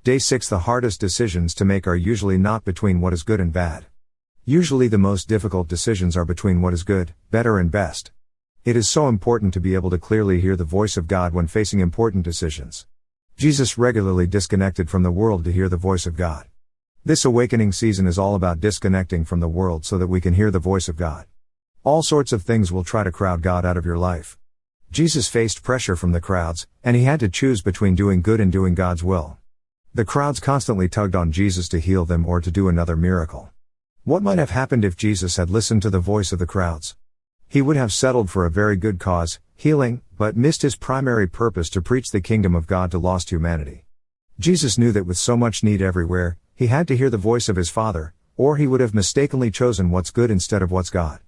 Day 6. The hardest decisions to make are usually not between what is good and bad. Usually the most difficult decisions are between what is good, better and best. It is so important to be able to clearly hear the voice of God when facing important decisions. Jesus regularly disconnected from the world to hear the voice of God. This awakening season is all about disconnecting from the world so that we can hear the voice of God. All sorts of things will try to crowd God out of your life. Jesus faced pressure from the crowds, and he had to choose between doing good and doing God's will. The crowds constantly tugged on Jesus to heal them or to do another miracle. What might have happened if Jesus had listened to the voice of the crowds? He would have settled for a very good cause, healing, but missed his primary purpose to preach the kingdom of God to lost humanity. Jesus knew that with so much need everywhere, he had to hear the voice of his Father, or he would have mistakenly chosen what's good instead of what's God.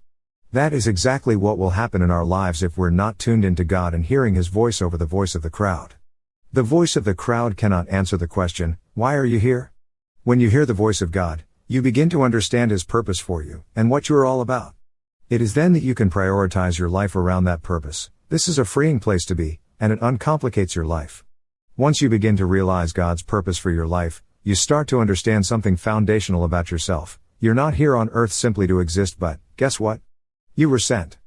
That is exactly what will happen in our lives if we're not tuned into God and hearing his voice over the voice of the crowd. The voice of the crowd cannot answer the question, "Why are you here?" When you hear the voice of God, you begin to understand his purpose for you, and what you are all about. It is then that you can prioritize your life around that purpose. This is a freeing place to be, and it uncomplicates your life. Once you begin to realize God's purpose for your life, you start to understand something foundational about yourself. You're not here on earth simply to exist, but, guess what? You were sent.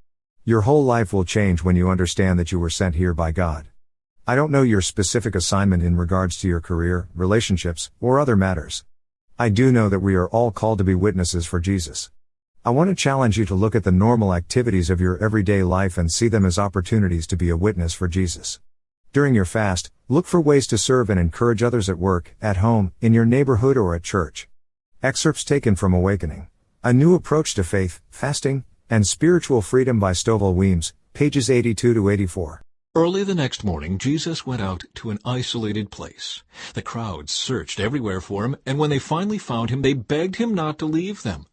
Your whole life will change when you understand that you were sent here by God. I don't know your specific assignment in regards to your career, relationships, or other matters. I do know that we are all called to be witnesses for Jesus. I want to challenge you to look at the normal activities of your everyday life and see them as opportunities to be a witness for Jesus. During your fast, look for ways to serve and encourage others at work, at home, in your neighborhood or at church. Excerpts taken from Awakening: A New Approach to Faith, Fasting, and Spiritual Freedom by Stovall Weems, pages 82 to 84. Early the next morning, Jesus went out to an isolated place. The crowds searched everywhere for him, and when they finally found him, they begged him not to leave them.